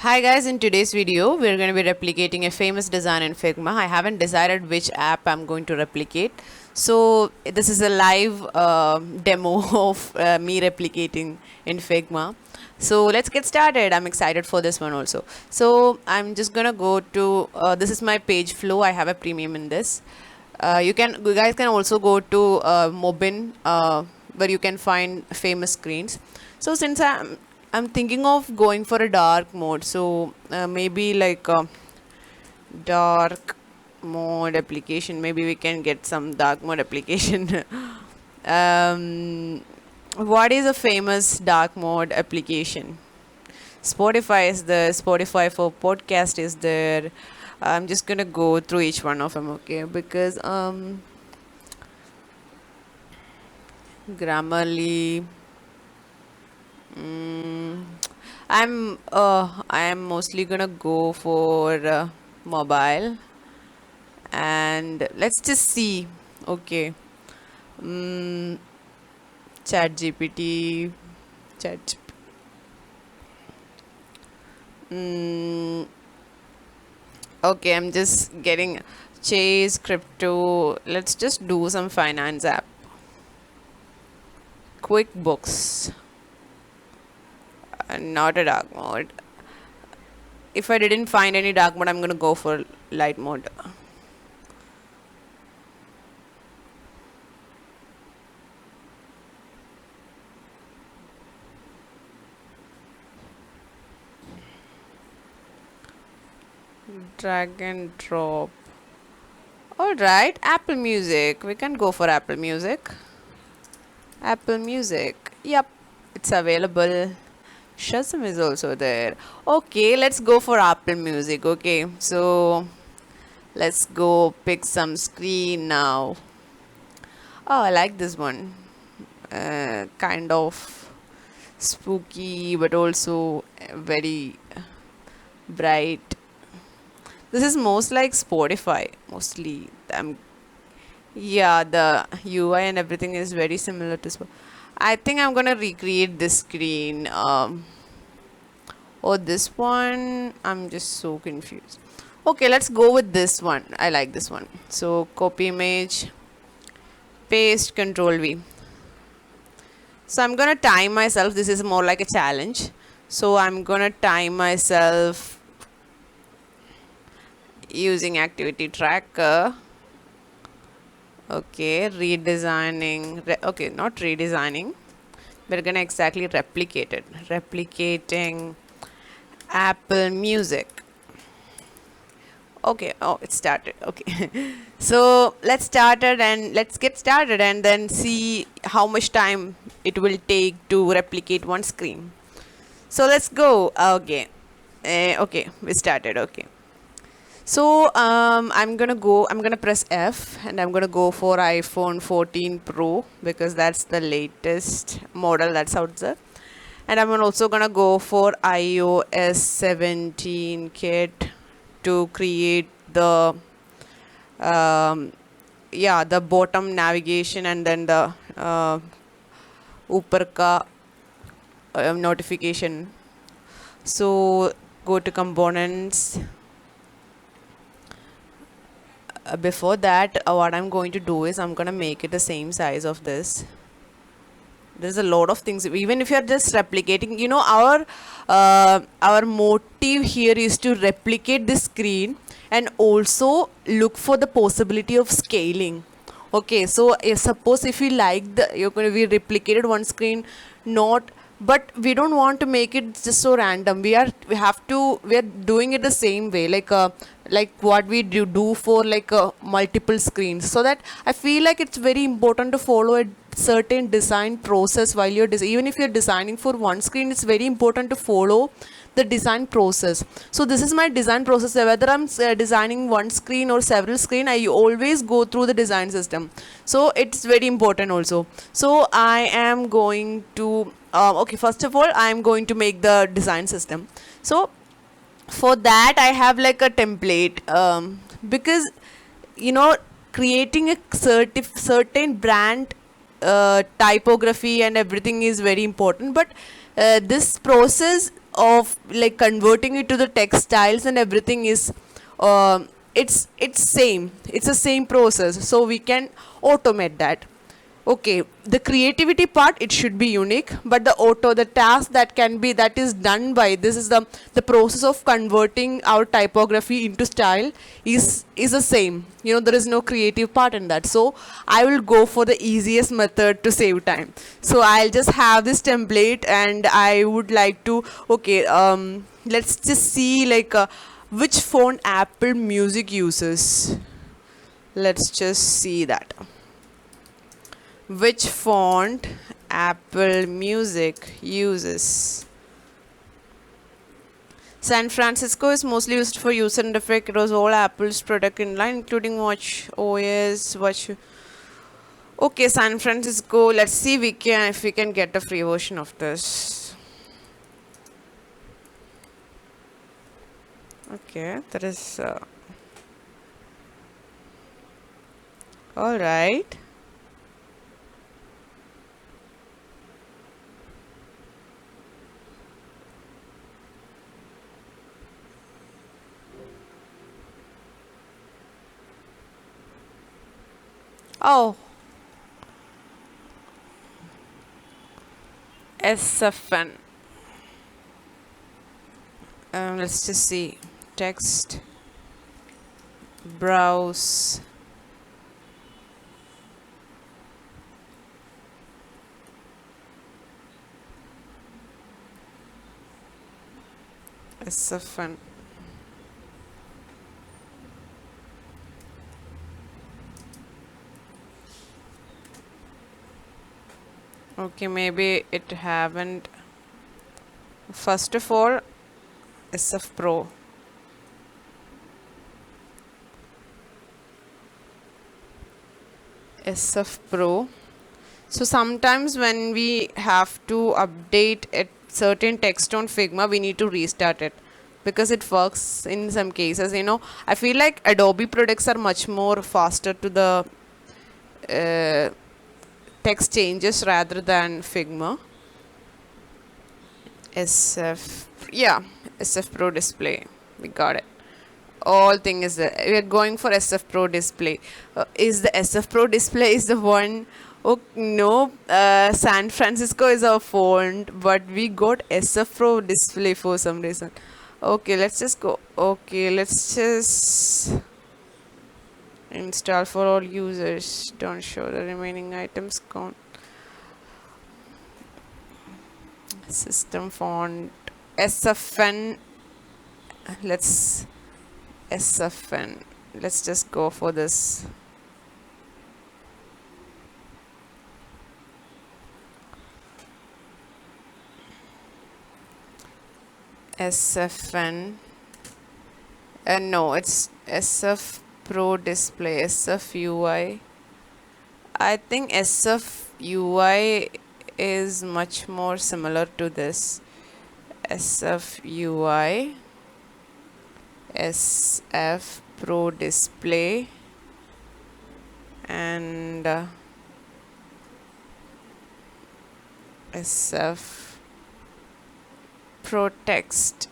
Hi guys, in today's video we're going to be replicating a famous design in Figma. I haven't decided which app I'm going to replicate. So this is a live demo of me replicating in Figma. So let's get started. I'm excited for this one also. So I'm just going to go to, this is my page flow. I have a premium in this. You guys can also go to Mobin where you can find famous screens. So since I'm thinking of going for a dark mode, so maybe like a dark mode application. Maybe we can get some dark mode application. um, what is a famous dark mode application? Spotify is there. Spotify for podcast is there. I'm just gonna go through each one of them, okay? Because Grammarly. Mm, I am mostly gonna go for mobile, and let's just see. Okay. Mm, Chat GPT. Chat. Mm, okay, I'm just getting Chase crypto. Let's just do some finance app. QuickBooks. Not a dark mode. If I didn't find any dark mode, I'm gonna go for light mode. Drag and drop. Alright, Apple Music. We can go for Apple Music. Apple Music. Yep, it's available. Shazam is also there. Okay, let's go for Apple Music. Okay, so let's go pick some screen now. Oh, I like this one. Kind of spooky, but also very bright. This is most like Spotify, mostly. Yeah, the UI and everything is very similar to Spotify. I think I'm gonna recreate this screen. Oh, this one. I'm just so confused. Okay, let's go with this one. I like this one. So copy image, paste, Control V. So I'm gonna time myself. This is more like a challenge. So I'm gonna time myself using activity tracker. Okay, redesigning. Okay, not redesigning. We're gonna exactly replicate it. Replicating Apple Music. Okay, oh, it started. Okay, so let's get started and then see how much time it will take to replicate one screen. So let's go. Okay, okay, we started. Okay. So I'm gonna press F and I'm gonna go for iPhone 14 Pro because that's the latest model that's out there. And I'm also gonna go for iOS 17 kit to create the the bottom navigation and then the upper ka notification. So go to components. Before that, what I'm going to do is I'm gonna make it the same size of this. There's a lot of things. Even if you're just replicating, our motive here is to replicate the screen and also look for the possibility of scaling. Okay, so suppose if we like you're going to be replicated one screen, not, but we don't want to make it just so random. We are doing it the same way, like what we do for multiple screens. So that I feel like it's very important to follow a certain design process while you're even if you're designing for one screen, it's very important to follow the design process. So this is my design process. Whether I'm designing one screen or several screen, I always go through the design system. So it's very important also. So I am going to okay, first of all I'm going to make the design system. So for that I have like a template, because creating a certain brand typography and everything is very important, but this process of like converting it to the textiles and everything is it's same, it's the same process, so we can automate that. Okay, the creativity part, it should be unique, but the task that can be, that is done by, this is the process of converting our typography into style is the same. You know, there is no creative part in that. So I will go for the easiest method to save time. So I'll just have this template and I would like to, okay, let's just see like which font Apple Music uses. Let's just see that. Which font Apple Music uses? San Francisco is mostly used for user interface across all Apple's product in line, including Watch OS, Watch. Okay, San Francisco. Let's see if we can get a free version of this. Okay, that is all right. Oh, SFN. Let's just see. Text. Browse. SFN. Okay, maybe it haven't. First of all, SF Pro. SF Pro. So sometimes when we have to update a certain text on Figma, we need to restart it because it works in some cases. You know, I feel like Adobe products are much more faster to the text changes rather than Figma. SF, yeah, SF Pro display. We got it. All thing is there. We are going for SF Pro display. Is the SF Pro display is the one? Oh no, San Francisco is our font, but we got SF Pro display for some reason. Okay, let's just go. Okay, let's just install for all users. Don't show the remaining items count. System font SFN. Let's SFN. Let's just go for this. SFN. No, it's SF Pro Display, SF UI. I think SF UI is much more similar to this. SF UI, SF Pro Display, and SF Pro Text.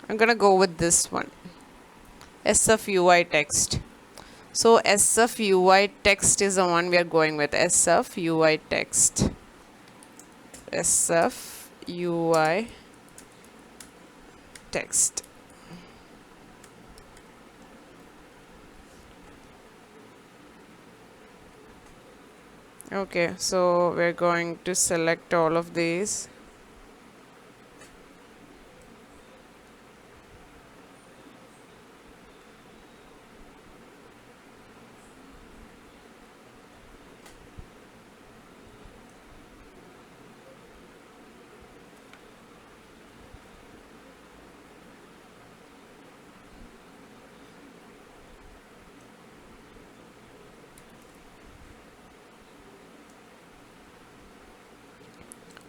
I'm gonna go with this one. SF UI text. So SF UI text is the one we are going with. SF UI text. SF UI text. Okay, so we're going to select all of these.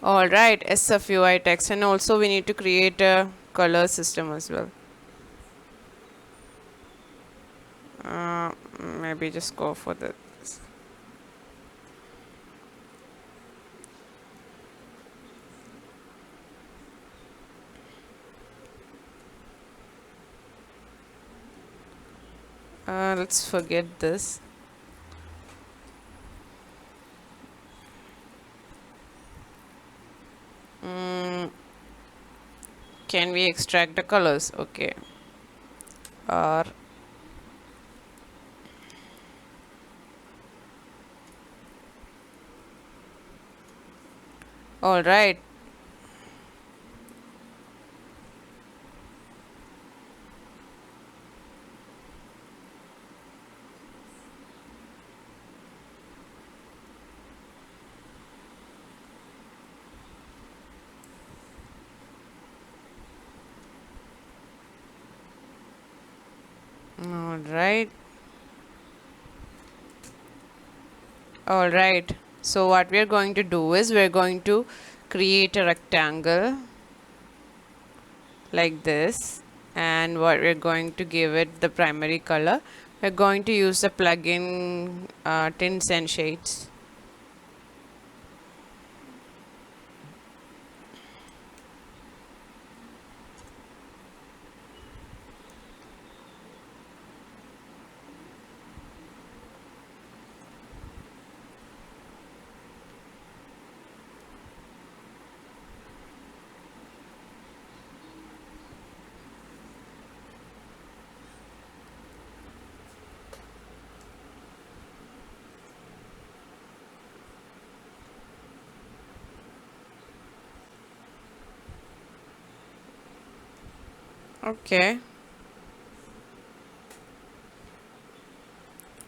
All right, SFUI text, and also we need to create a color system as well. Uh, Maybe just go for this. Let's forget this. Can we extract the colors? Okay. Or all right, all right, all right. So what we are going to do is we're going to create a rectangle like this, and what we're going to give it the primary color. We're going to use the plugin tints and shades. Okay.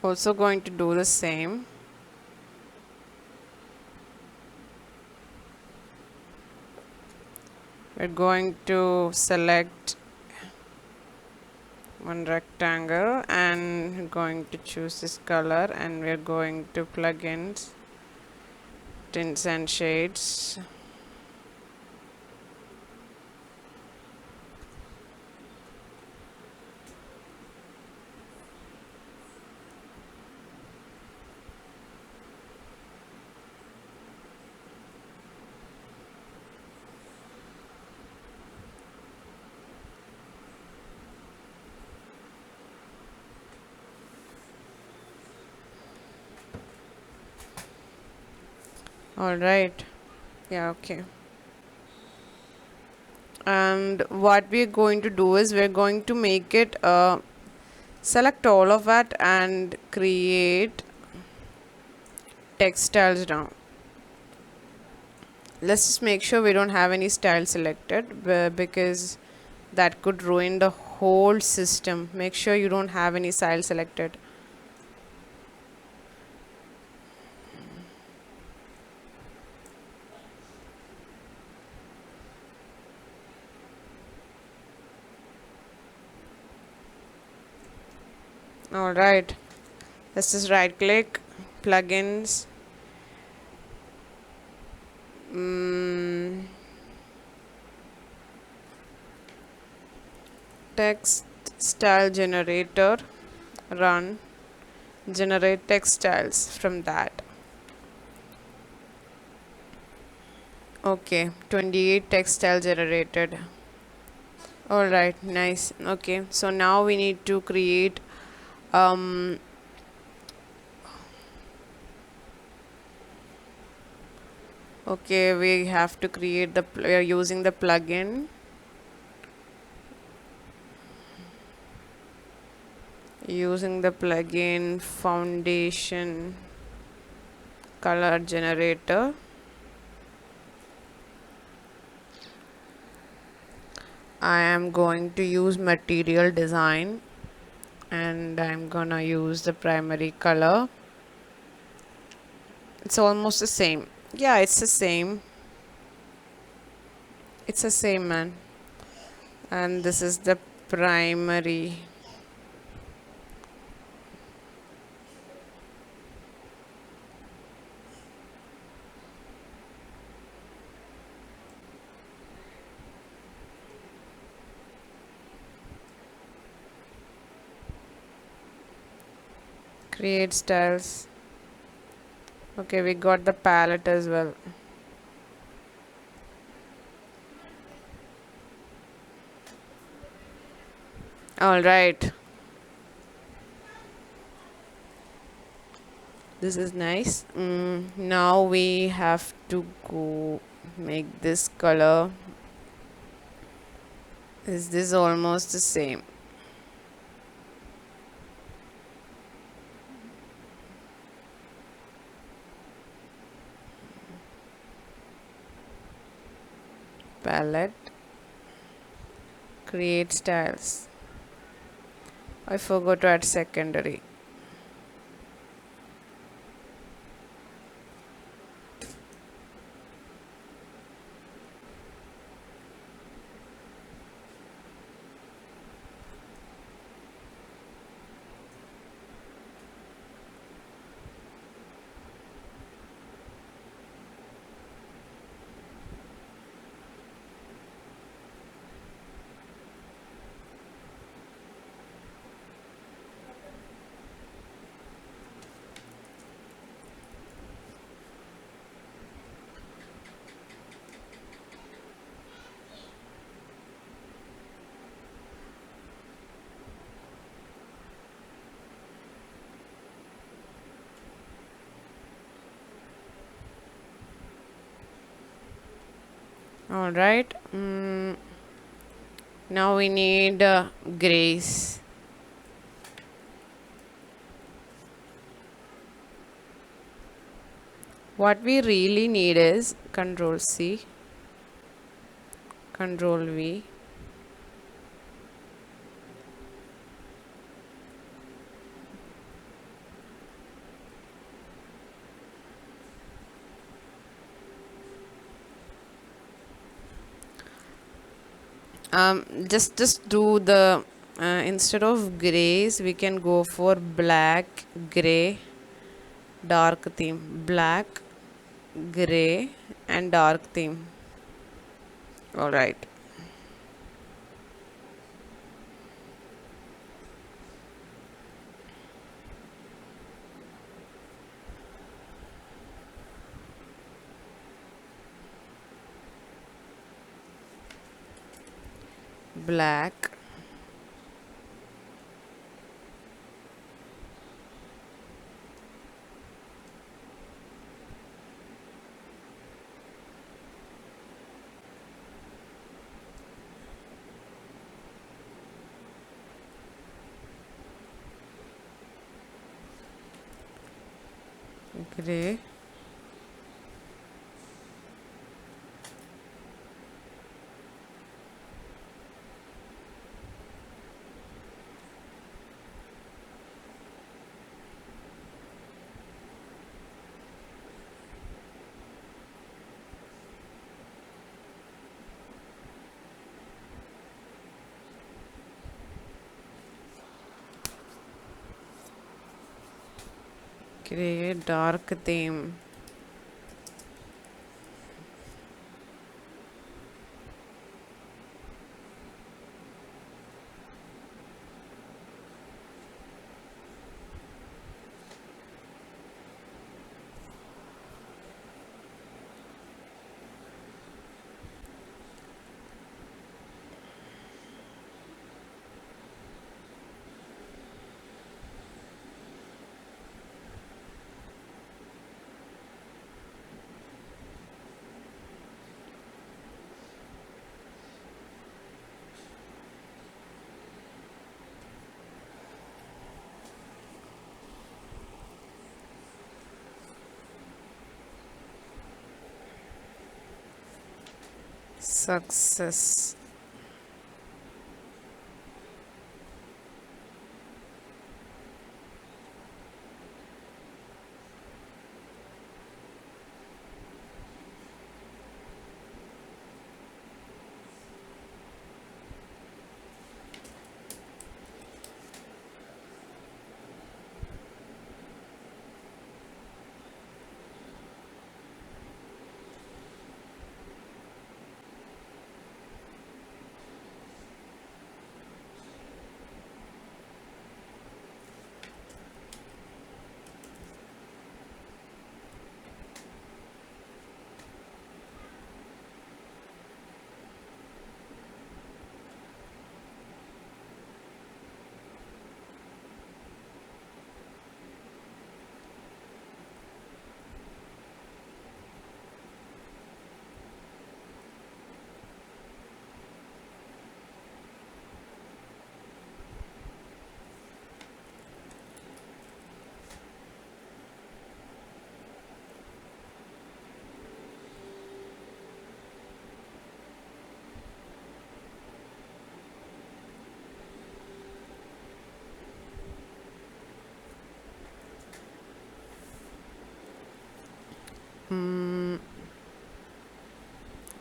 Also going to do the same. We're going to select one rectangle and going to choose this color, and we're going to plug in tints and shades. All right, yeah, okay. And what we're going to do is we're going to make it select all of that and create textiles now. Let's just make sure we don't have any style selected because that could ruin the whole system. Make sure you don't have any style selected. All right, let's just right click plugins, text style generator, run, generate textiles from that. Okay, 28 textile generated. All right, nice. Okay, so now we need to create um okay, we have to create the we are using the plugin, foundation color generator. I am going to use material design, and I'm gonna use the primary color. It's almost the same. Yeah, it's the same. It's the same, man. And this is the primary. Create styles. Okay, we got the palette as well. All right. This is nice. Now we have to go make this color. Is this almost the same? Palette. Create styles. I forgot to add secondary. All right. Now we need grays. What we really need is Control C, Control V. Just do the instead of grays, we can go for black, gray, dark theme. Black, gray, and dark theme. All right. Black, gray, gray, dark theme. Success.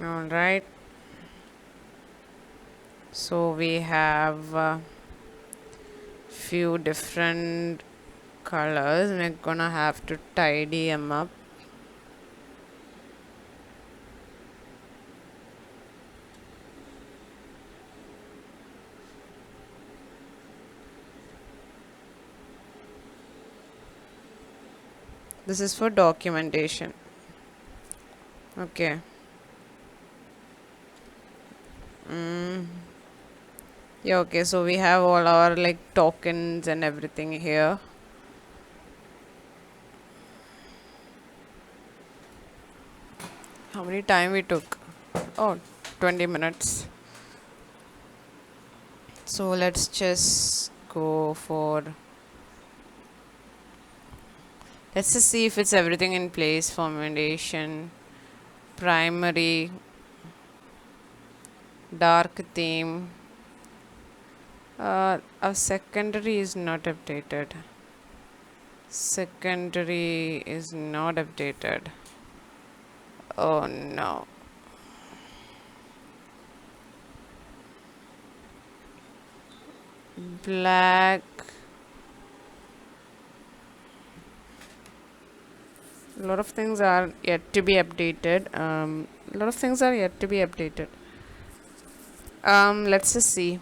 All right. So we have few different colors. We're gonna have to tidy them up. This is for documentation. Okay. Yeah, okay. So we have all our like tokens and everything here. How many time we took? Oh, 20 minutes. So let's just go for. Let's just see if it's everything in place. Foundation, primary, dark theme. Our secondary is not updated. Secondary is not updated. Oh no. Black. A lot of things are yet to be updated. A lot of things are yet to be updated. Let's just see.